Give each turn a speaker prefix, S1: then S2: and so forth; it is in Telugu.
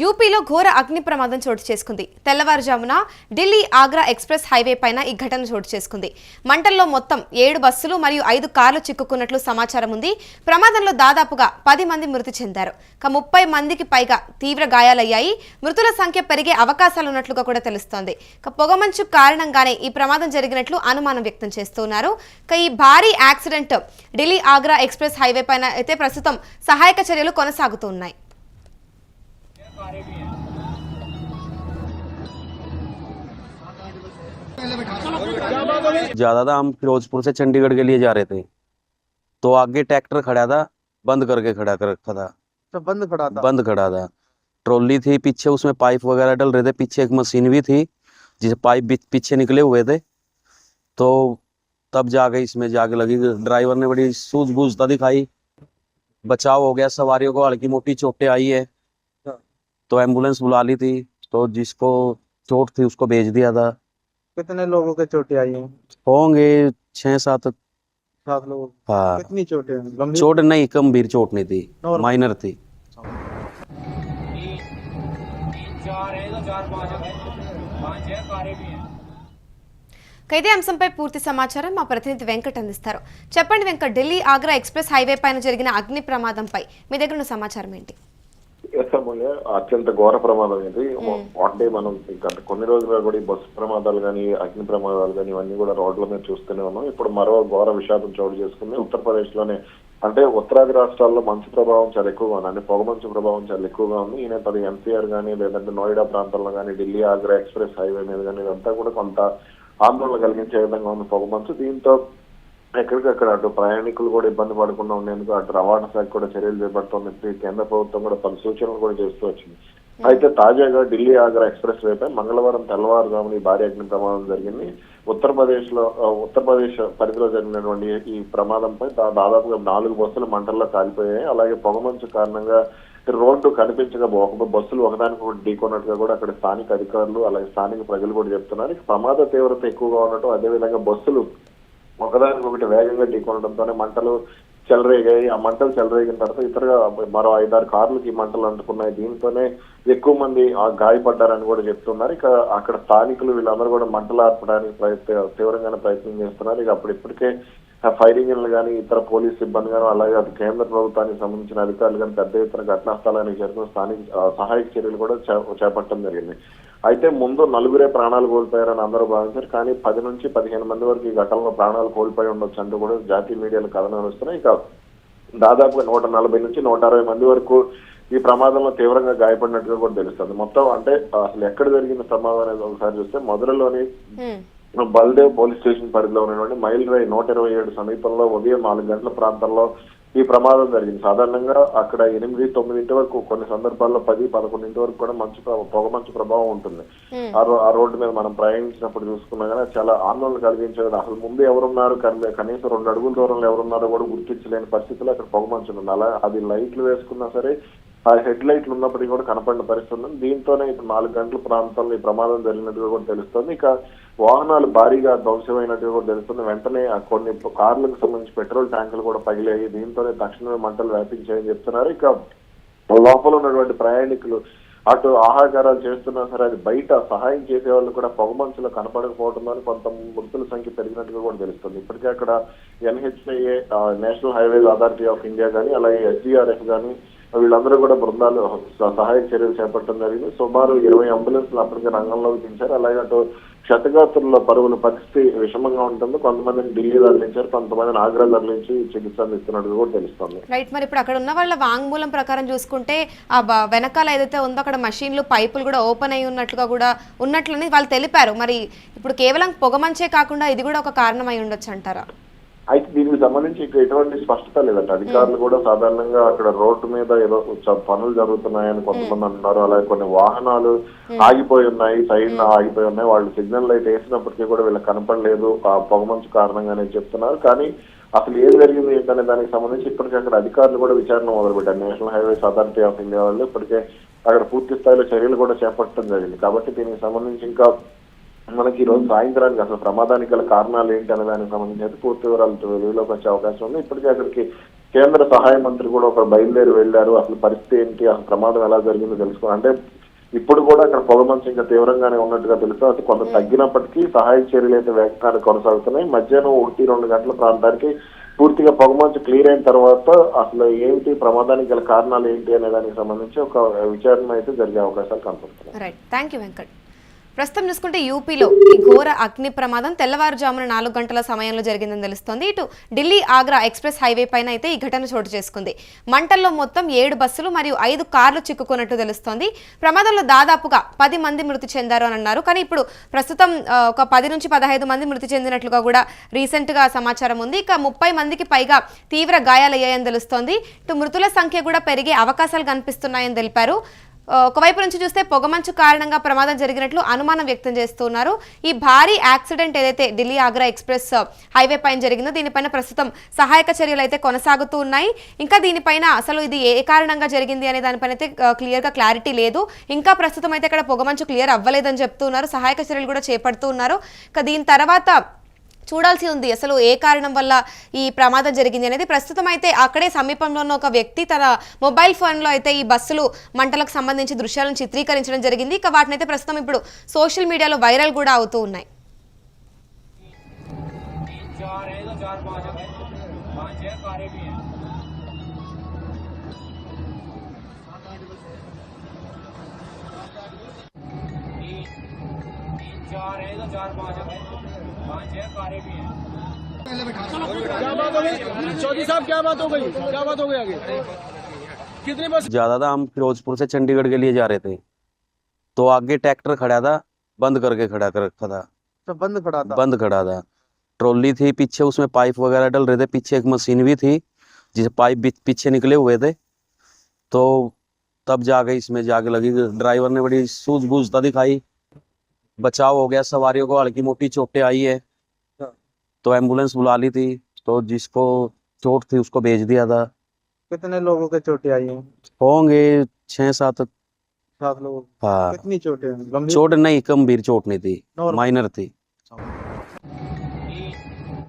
S1: యూపీలో ఘోర అగ్ని ప్రమాదం చోటు చేసుకుంది. తెల్లవారుజామున ఢిల్లీ ఆగ్రా ఎక్స్ప్రెస్ హైవే పైన ఈ ఘటన చోటు చేసుకుంది. మంటల్లో మొత్తం 7 బస్సులు మరియు 5 కార్లు చిక్కుకున్నట్లు సమాచారం ఉంది. ప్రమాదంలో దాదాపుగా 10 మంది మృతి చెందారు. 30 మందికి పైగా తీవ్ర గాయాలయ్యాయి. మృతుల సంఖ్య పెరిగే అవకాశాలున్నట్లుగా కూడా తెలుస్తోంది. పొగమంచు కారణంగానే ఈ ప్రమాదం జరిగినట్లు అనుమానం వ్యక్తం చేస్తున్నారు. ఈ భారీ accident Delhi Agra express highway పైన అయితే ప్రస్తుతం సహాయక చర్యలు కొనసాగుతున్నాయి.
S2: ज्यादा था, हम फिरोजपुर से चंडीगढ़ के लिए जा रहे थे तो आगे ट्रैक्टर खड़ा था, बंद करके खड़ा कर रखा था।
S3: तो बंद खड़ा था।
S2: ट्रॉली थी पीछे, उसमें पाइप वगैरह डल रहे थे। पीछे एक मशीन भी थी जिसे पाइप पीछे निकले हुए थे। तो तब जाके इसमें जाके लगी। ड्राइवर ने बड़ी सूझबूझता दिखाई, बचाव हो गया। सवारियों को हल्की मोटी चोटें आई है तो एम्बुलेंस बुला ली थी। तो जिसको चोट थी उसको भेज दिया था।
S3: कितने लोगों के चोटें आई हैं?
S2: होंगे 6-7
S3: लोग।
S2: हाँ,
S3: कितनी चोटें हैं? गंभीर?
S2: चोट नहीं, गंभीर चोट नहीं थी, माइनर थी।
S1: ఇదే అంశంపై పూర్తి సమాచారం మా ప్రతినిధి వెంకట్ అందిస్తారు. చెప్పండి వెంకట్, ఢిల్లీ ఆగ్రా ఎక్స్ప్రెస్ హైవే పైన జరిగిన అగ్ని ప్రమాదంపై మీ దగ్గర ఉన్న సమాచారం ఏంటి?
S4: అత్యంత ఘోర ప్రమాదం ఇది. అంటే మనం గత కొన్ని రోజులుగా కూడా ఈ బస్సు ప్రమాదాలు కానీ అగ్ని ప్రమాదాలు కానీ ఇవన్నీ కూడా రోడ్ల మీద చూస్తూనే ఉన్నాం. ఇప్పుడు మరో ఘోర విషాదం చోటు చేసుకుంది ఉత్తరప్రదేశ్ లోనే. అంటే ఉత్తరాది రాష్ట్రాల్లో మంచు ప్రభావం చాలా ఎక్కువగా ఉంది, అంటే పొగమంచు ప్రభావం చాలా ఎక్కువగా ఉంది. ఈ నేపథ్యం ఎన్సీఆర్ కానీ లేదంటే నోయిడా ప్రాంతంలో కానీ ఢిల్లీ ఆగ్రా ఎక్స్ప్రెస్ హైవే మీద కానీ ఇదంతా కూడా కొంత ఆందోళన కలిగించే విధంగా ఉంది పొగమంచు. దీంతో ఎక్కడికక్కడ అటు ప్రయాణికులు కూడా ఇబ్బంది పడకుండా ఉండేందుకు అటు రవాణా శాఖ కూడా చర్యలు చేపడుతోంది. కేంద్ర ప్రభుత్వం కూడా పలు సూచనలు కూడా చేస్తూ వచ్చింది. అయితే తాజాగా ఢిల్లీ ఆగ్రా ఎక్స్ప్రెస్ వేపై మంగళవారం తెల్లవారుజామున ఈ భారీ అగ్ని ప్రమాదం జరిగింది. ఉత్తరప్రదేశ్ పరిధిలో జరిగినటువంటి ఈ ప్రమాదంపై దాదాపుగా 4 బస్సులు మంటల్లో కాలిపోయాయి. అలాగే పొగమంచు కారణంగా రోడ్డు కనిపించగా బస్సులు ఒకదానికి ఒకటి ఢీకొన్నట్టుగా కూడా అక్కడ స్థానిక అధికారులు అలాగే స్థానిక ప్రజలు కూడా చెప్తున్నారు. ప్రమాద తీవ్రత ఎక్కువగా ఉండటం, అదేవిధంగా బస్సులు ఒకదానికొకటి వేగంగా ఢీకొనడంతోనే మంటలు చెలరేగాయి. ఆ మంటలు చెలరేగిన తర్వాత ఇతరుగా మరో 5-6 కార్లకి మంటలు అంటుకున్నాయి. దీంతోనే ఎక్కువ మంది గాయపడ్డారని కూడా చెప్తున్నారు. ఇక అక్కడ స్థానికులు వీళ్ళందరూ కూడా మంటలు ఆర్పడానికి తీవ్రంగానే ప్రయత్నం చేస్తున్నారు. ఇక ఇప్పటికే ఫైర్ ఇంజిన్లు కానీ ఇతర పోలీస్ సిబ్బంది కానీ అలాగే అది కేంద్ర ప్రభుత్వానికి సంబంధించిన అధికారులు కానీ పెద్ద ఎత్తున ఘటనా స్థలానికి చేరుకుని సహాయక చర్యలు కూడా చేపట్టడం జరిగింది. అయితే ముందు 4 ప్రాణాలు కోల్పోయారని అందరూ భావించారు. కానీ 10 నుంచి 15 మంది వరకు ఈ ఘటనలో ప్రాణాలు కోల్పోయి ఉండొచ్చు అంటూ కూడా జాతీయ మీడియాలో కథనాలు వస్తున్నాయి. ఇక దాదాపుగా 140 నుంచి 160 మంది వరకు ఈ ప్రమాదంలో తీవ్రంగా గాయపడినట్టుగా కూడా తెలుస్తుంది. మొత్తం అంటే అసలు ఎక్కడ జరిగిన ప్రమాదం అనేది ఒకసారి చూస్తే మధురలోని బల్దేవ్ పోలీస్ స్టేషన్ పరిధిలో ఉన్నటువంటి మైల్ రైడ్ 127 సమీపంలో ఉదయం 4 గంటల ప్రాంతంలో ఈ ప్రమాదం జరిగింది. సాధారణంగా అక్కడ 8-9 వరకు, కొన్ని సందర్భాల్లో 10-11 వరకు కూడా పొగమంచు ప్రభావం ఉంటుంది. ఆ రోడ్డు మీద మనం ప్రయాణించినప్పుడు చూసుకున్నా కానీ చాలా ఆందోళన కలిగించేది. అసలు ముందు ఎవరున్నారు, కనీసం 2 అడుగుల దూరంలో ఎవరున్నారో కూడా గుర్తించలేని పరిస్థితుల్లో అక్కడ పొగమంచు ఉంది. అలా అది లైట్లు వేసుకున్నా సరే ఆ హెడ్ లైట్లు ఉన్నప్పటికీ కూడా కనపడిన పరిస్థితి ఉంది. దీంతోనే ఇప్పుడు 4 గంటల ప్రాంతంలో ఈ ప్రమాదం జరిగినట్టుగా కూడా తెలుస్తుంది. ఇక వాహనాలు భారీగా ధ్వంసమైనట్టుగా కూడా తెలుస్తుంది. వెంటనే కొన్ని కార్లకు సంబంధించి పెట్రోల్ ట్యాంకులు కూడా పగిలాయి. దీంతోనే తక్షణమే మంటలు వ్యాపించాయని చెప్తున్నారు. ఇక లోపల ఉన్నటువంటి ప్రయాణికులు అటు ఆహాకారాలు చేస్తున్నా సరే అది బయట సహాయం చేసే వాళ్ళు కూడా పొగమంచులో కనపడకపోవడంతో కొంత మృతుల సంఖ్య పెరిగినట్టుగా కూడా తెలుస్తుంది. ఇప్పటికే అక్కడ NHAA national highways authority of India కానీ అలాగే SDRF కానీ వీళ్ళందరూ కూడా బృందాలు సహాయక చర్యలు చేపట్టడం జరిగింది. సుమారు 20 అంబులెన్స్లు అప్పటికే రంగంలోకి దించారు. అలాగే అటు క్షతగాత్రుల పరుగుల పరిస్థితి విషమంగా ఉంటుంది. కొంతమందిని ఢిల్లీ తరలించారు, కొంతమందిని ఆగ్రా తరలించి చికిత్స అందిస్తున్నట్టు కూడా తెలుస్తుంది.
S1: రైట్, మరి ఇప్పుడు అక్కడ ఉన్న వాళ్ళ వాంగ్మూలం ప్రకారం చూసుకుంటే ఆ వెనకాల ఏదైతే ఉందో అక్కడ మషీన్లు పైపులు కూడా ఓపెన్ అయి ఉన్నట్లుగా కూడా ఉన్నట్లని వాళ్ళు తెలిపారు. మరి ఇప్పుడు కేవలం పొగమంచే కాకుండా ఇది కూడా ఒక కారణం అయి ఉండొచ్చు అంటారా?
S4: అయితే దీనికి సంబంధించి ఎటువంటి స్పష్టత లేదంట. అధికారులు కూడా సాధారణంగా అక్కడ రోడ్డు మీద ఏదో పనులు జరుగుతున్నాయని కొంతమంది అంటున్నారు. అలాగే కొన్ని వాహనాలు ఆగిపోయి ఉన్నాయి, సైడ్ ఆగిపోయి ఉన్నాయి. వాళ్ళు సిగ్నల్ లైట్ వేసినప్పటికీ కూడా వీళ్ళకి కనపడలేదు ఆ పొగమంచు కారణంగానే చెప్తున్నారు. కానీ అసలు ఏం జరిగింది ఏంటనే దానికి సంబంధించి ఇప్పటికే అక్కడ అధికారులు కూడా విచారణ మొదలుపెట్టారు. National highways authority of India వాళ్ళు ఇప్పటికే అక్కడ పూర్తి స్థాయిలో చర్యలు కూడా చేపట్టడం జరిగింది. కాబట్టి దీనికి సంబంధించి ఇంకా మనకి ఈ రోజు సాయంత్రానికి అసలు ప్రమాదానికి గల కారణాలు ఏంటి అనే దానికి సంబంధించి పూర్తి వివరాలు వెలుగులోకి వచ్చే అవకాశం ఉంది. ఇప్పటికే అక్కడికి కేంద్ర సహాయ మంత్రి కూడా ఒక బయలుదేరి వెళ్ళారు. అసలు పరిస్థితి ఏంటి, అసలు ప్రమాదం ఎలా జరిగిందో తెలుసుకో అంటే ఇప్పుడు కూడా అక్కడ పొగమంచు ఇంకా తీవ్రంగానే ఉన్నట్టుగా తెలుసు. అది కొంత తగ్గినప్పటికీ సహాయ చర్యలు అయితే వేగంగా కొనసాగుతున్నాయి. మధ్యాహ్నం 1-2 గంటల ప్రాంతానికి పూర్తిగా పొగమంచు క్లియర్ అయిన తర్వాత అసలు ఏంటి ప్రమాదానికి గల కారణాలు ఏంటి అనే దానికి సంబంధించి ఒక విచారణ అయితే జరిగే అవకాశాలు కనపడుతున్నాయి.
S1: Right, thank you Venkat. ప్రస్తుతం చూసుకుంటే యూపీలో ఈ ఘోర అగ్ని ప్రమాదం తెల్లవారుజామున 4 గంటల సమయంలో జరిగిందని తెలుస్తోంది. ఇటు ఢిల్లీ ఆగ్రా ఎక్స్ప్రెస్ హైవే పైన అయితే ఈ ఘటన చోటు చేసుకుంది. మంటల్లో మొత్తం 7 బస్సులు మరియు 5 కార్లు చిక్కుకున్నట్టు తెలుస్తోంది. ప్రమాదంలో దాదాపుగా 10 మంది మృతి చెందారు అని అన్నారు. కానీ ఇప్పుడు ప్రస్తుతం ఒక 10 నుంచి 15 మంది మృతి చెందినట్లుగా కూడా రీసెంట్ గా సమాచారం ఉంది. ఇక 30 మందికి పైగా తీవ్ర గాయాలయ్యాయని తెలుస్తోంది. ఇటు మృతుల సంఖ్య కూడా పెరిగే అవకాశాలు కనిపిస్తున్నాయని తెలిపారు. ఒకవైపు నుంచి చూస్తే పొగమంచు కారణంగా ప్రమాదం జరిగినట్లు అనుమానం వ్యక్తం చేస్తున్నారు. ఈ భారీ యాక్సిడెంట్ ఏదైతే ఢిల్లీ ఆగ్రా ఎక్స్ప్రెస్ హైవే పైన జరిగిందో దీనిపైన ప్రస్తుతం సహాయక చర్యలు అయితే కొనసాగుతూ ఉన్నాయి. ఇంకా దీనిపైన అసలు ఇది ఏ కారణంగా జరిగింది అనే దానిపైన అయితే క్లారిటీ లేదు. ఇంకా ప్రస్తుతం అయితే ఇక్కడ పొగమంచు క్లియర్ అవ్వలేదని చెప్తున్నారు. సహాయక చర్యలు కూడా చేపడుతూ ఉన్నారు. ఇక దీని తర్వాత చూడాల్సి ఉంది అసలు ఏ కారణం వల్ల ఈ ప్రమాదం జరిగింది అనేది. ప్రస్తుతం అయితే అక్కడే సమీపంలో ఉన్న ఒక వ్యక్తి తన మొబైల్ ఫోన్లో అయితే ఈ బస్సులు మంటలకు సంబంధించి దృశ్యాలను చిత్రీకరించడం జరిగింది. ఇక వాటిని అయితే ప్రస్తుతం ఇప్పుడు సోషల్ మీడియాలో వైరల్ కూడా అవుతూ ఉన్నాయి.
S5: चौधरी साहब क्या बात हो गई आगे कितनी बस
S2: ज्यादा था। हम फिरोजपुर से चंडीगढ़ के लिए जा रहे थे तो आगे ट्रैक्टर खड़ा था, बंद करके खड़ा कर रखा था।
S3: तो बंद खड़ा था।
S2: बंद खड़ा था। ट्रॉली थी पीछे, उसमें पाइप वगैरह डल रहे थे। पीछे एक मशीन भी थी जिसे पाइप पीछे निकले हुए थे। तो तब जाके इसमें जाके लगी। ड्राइवर ने बड़ी सूझबूझता दिखाई, बचाव हो गया। सवारियों को हल्की मोटी चोटें आई है तो एम्बुलेंस बुला ली थी। तो जिसको चोट थी उसको भेज दिया था।
S3: कितने लोगों के चोटें आई हैं?
S2: होंगे 6-7
S3: 7 लोग।
S2: हाँ।
S3: कितनी चोटें? गंभीर?
S2: चोट नहीं, गंभीर चोट नहीं थी,
S3: Normal?
S2: माइनर थी।